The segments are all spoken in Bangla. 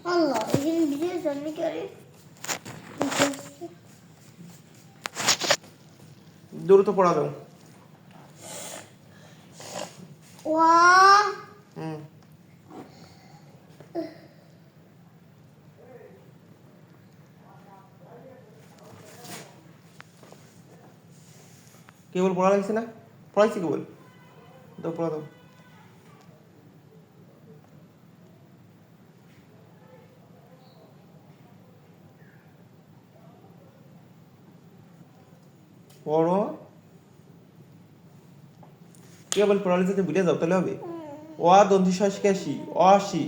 Allah, ini video sana kari. দ্রুত পড়া দাও। Wah. কেবল পড়া লাগছে না? পড়াইছি কেবল। দাও পড়া দাও। পড়ো। কেবল পড়ালে যদি বুঝে যাও তাহলে হবে। অ দন্তি সস্কাশি অসি।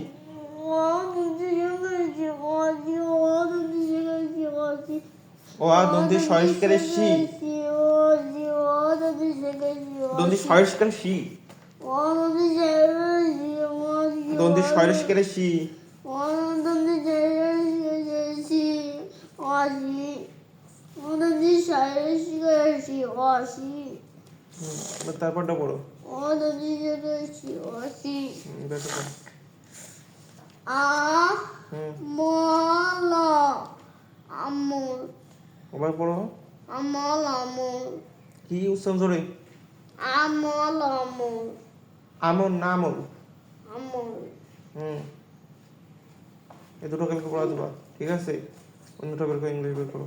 অ দন্তি সস্কারে সি। দন্তি সস্কারে সি। দন্তি সস্কারে সি। তারপরটা পড়ো। আবার পড়ো। কি উচ্চারণ জোরে? আমল না আমল? এই দুটো কালকে পড়া দেবা, ঠিক আছে? অন্যটা বের করে ইংলিশ বের করো।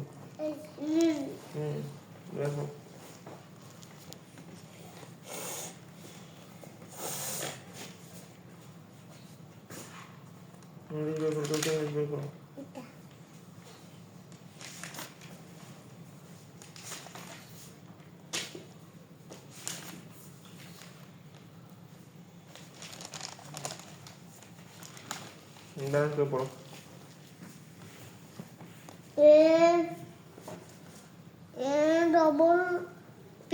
দেখো ইংলিশ বের করো, ইংলিশ বের করো। ব্যালেন্স করে পড়ো। double P.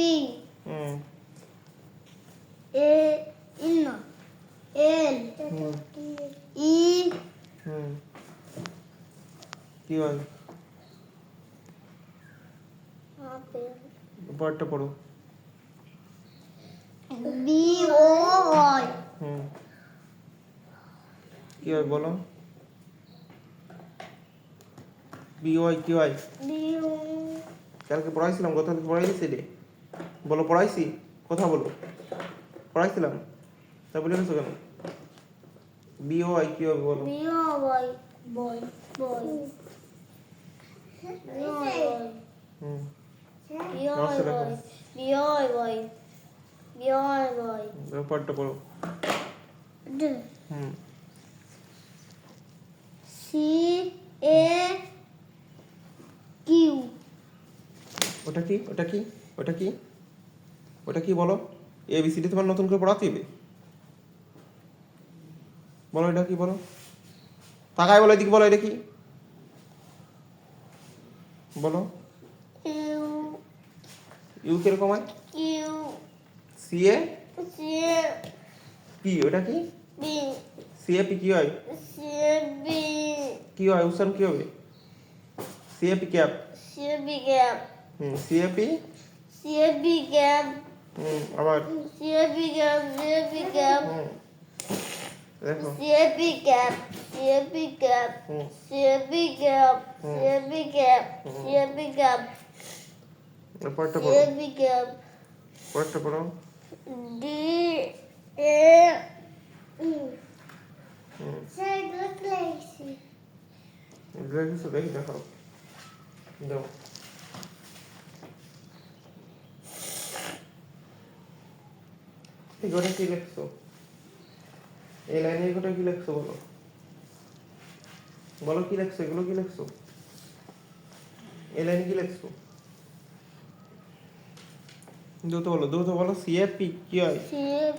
A inna. L. E. কি হয়? পরেরটা পড়ো। B O Y. কি হয় বলো? বি ওয়াই কি হয়? কালকে পড়াইছিলাম, গতকালকে পড়াইছি রে। বলো পড়াইছি, কথা বলো। পড়াইছিলাম, তা বলে গেছো কেন? বি ওয়াই কি হবে বলো? B O Y boy boy. B O Y. B O Y. B O Y. B O Y. পরেরটা পড়ো। D. C A Q. ওটা কি? ওটা কি? ওটা কি? ওটা কি বলো? এবিসিডি তোমার নতুন করে পড়াতে হবে। বলো এটা কি বলো? তাকায় বলো, এদিকে বলো, এটা কি বলো? ইউ কিরকম হয়? Q. C A P. ওটা কি? B. সি এ পি কি হয়? C B. কি হয়? উচ্চারণ কি হবে? C A P cap. C B gap. C A P. C B gap. আবার C B gap. C B gap. দেখো C B gap. C B gap. C B gap. C B gap. C B gap. পরেরটা C পড়ো। B gap. পরেরটা পড়ো। D A. দেখো দেখি দেখাও দাও। এগুলো কি লিখছো? এই লাইনে এগুলো কি লিখছো বলো? বলো কি লিখছো? এগুলো কি লিখছো? এই লাইনে কি লিখছো? দ্রুত বলো, দ্রুত বলো। সিএপি কি হয়? C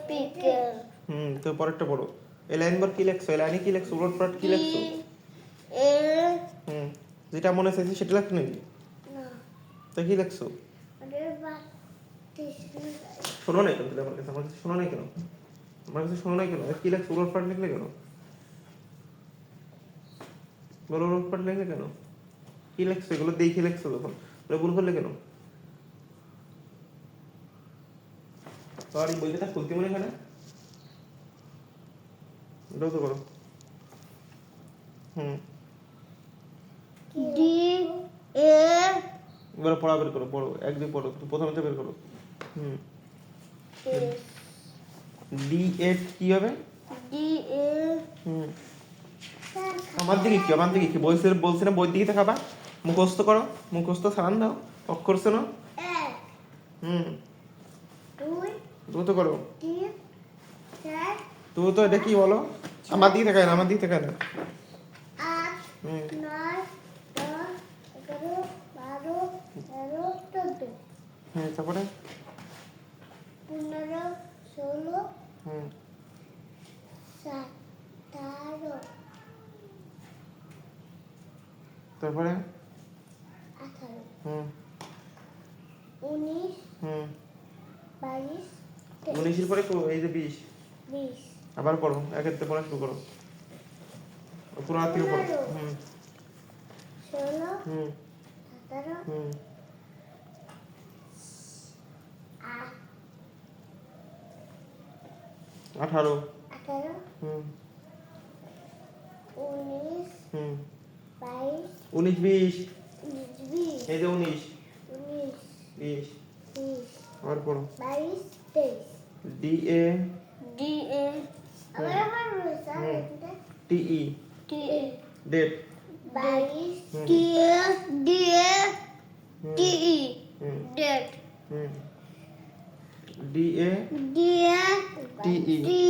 B gap. তো পরেরটা পড়ো। এই লাইন বার কি লিখছো? এই লাইনে কি লিখছো? উলট পালট কি লিখছো? A. যেটা মনে চাইছে সেটা লেখ নাকি? না। তো কি লিখছো? শোনো নাই কেন? আমার কাছে শোনো নাই কেন? আমার কাছে শোনো নাই কেন? কি লিখছো? উলট পালট লিখলে কেন? বলো উলট পালট লিখলে কেন? কি লিখছো? এগুলো দেখে লিখছো তখন ভুল করলে কেন? সরি, বইটা খুলতে মনে হয় না। দ্রুত করো। ডি এ এবার পড়া বের করো, পড়ো একদিন পড়ো, প্রথমে তো বের করো। ডি এ কি হবে? ডি এ আমার দিকে কি, আমার দিকে কি বলছি না বই দিকে তাকাবা, মুখস্থ করো, মুখস্থ সারান দাও, অক্ষর শোনো। দ্রুত করো। তুমি তো এটা কি বলো, আমার দিকে তাকায় না, আমার দিকে তাকায় না। 8 9 10 11 12 13 14 তারপরে 15 16 হুম 17 তারপরে 18 হুম 19 হুম 22 19 এর পরে এই যে 20 20 আবার পড়ো, একের থেকে পড়া শুরু করো, পুরো হাত থেকে পড়ো। 16 হুম 17 হুম 18 18 হুম 19 হুম 22 19 20 20 এই যে 19 19 20 20 আবার পড়ো। 22 23 ডি এ ডি এ আবার রয়েছে T E T A date 22 T A D A T E date hmm D A D A T E T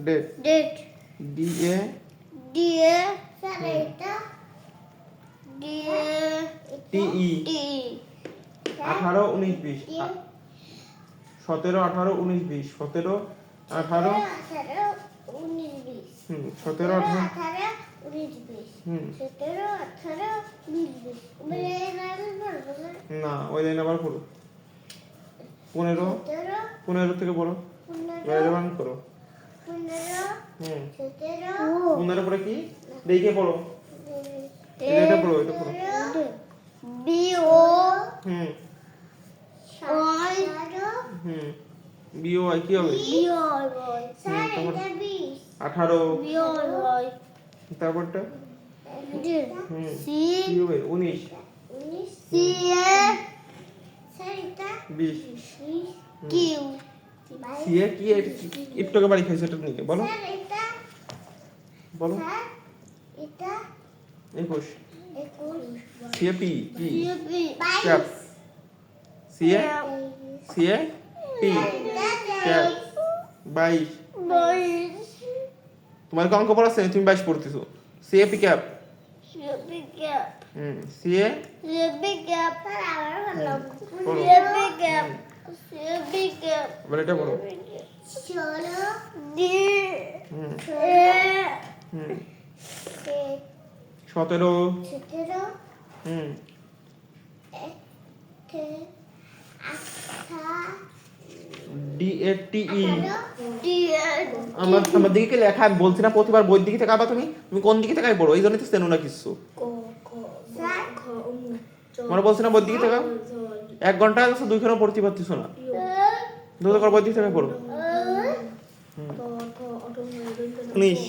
date date D A D A sir এটা D A T E T 18 19 20 17 18 19 20 17 18 19 20 হুম 17 18 18 19 20 হুম 17 18 20 20 না ওই লাইন আবার পড়ো। 15 15 থেকে পড়ো, রেলেভান্ট করো। 15 পরে কি দেখে পড়ো, এটা পড়ো, এটা পড়ো। B O hmm Y hmm B O I কি হবে? বি ও ওয়াই স্যার এটা 18 বি ও ওয়াই তারপরটা হুম সি কি হবে? 19 সি এ স্যার এটা 20 কিউ সি এ কি একটু আগে বাড়ি খাইছে, এটা নিয়ে বলো, স্যার এটা বলো। স্যার এটা 21 21 সি এ পি কি CP cap C A P cap 22 বাইশ তোমার কি অঙ্ক পড়াচ্ছে, তুমি 22 পড়তেছো। C A P cap CP cap C A CP cap আবার ভালো পড়ো। সিপি ক্যাপ সিপি ক্যাপ বলে এটা পড়ো। চলো D hmm A hmm 17 17 hmm D A T E D A আমার দিকে কি লেখা, আমি বলছি না প্রতিবার বইয়ের দিকে তাকাবা, তুমি তুমি কোন দিকে তাকাই পড়ো, এই জন্যই তো চেনো না কিছু। তোমার বলছি না বইয়ের দিকে তাকাও, 1 ঘন্টা আছে 2 খানা পড়তে পারতেছো না, দ্রুত করে বইয়ের দিকে তাকাই পড়ো। 19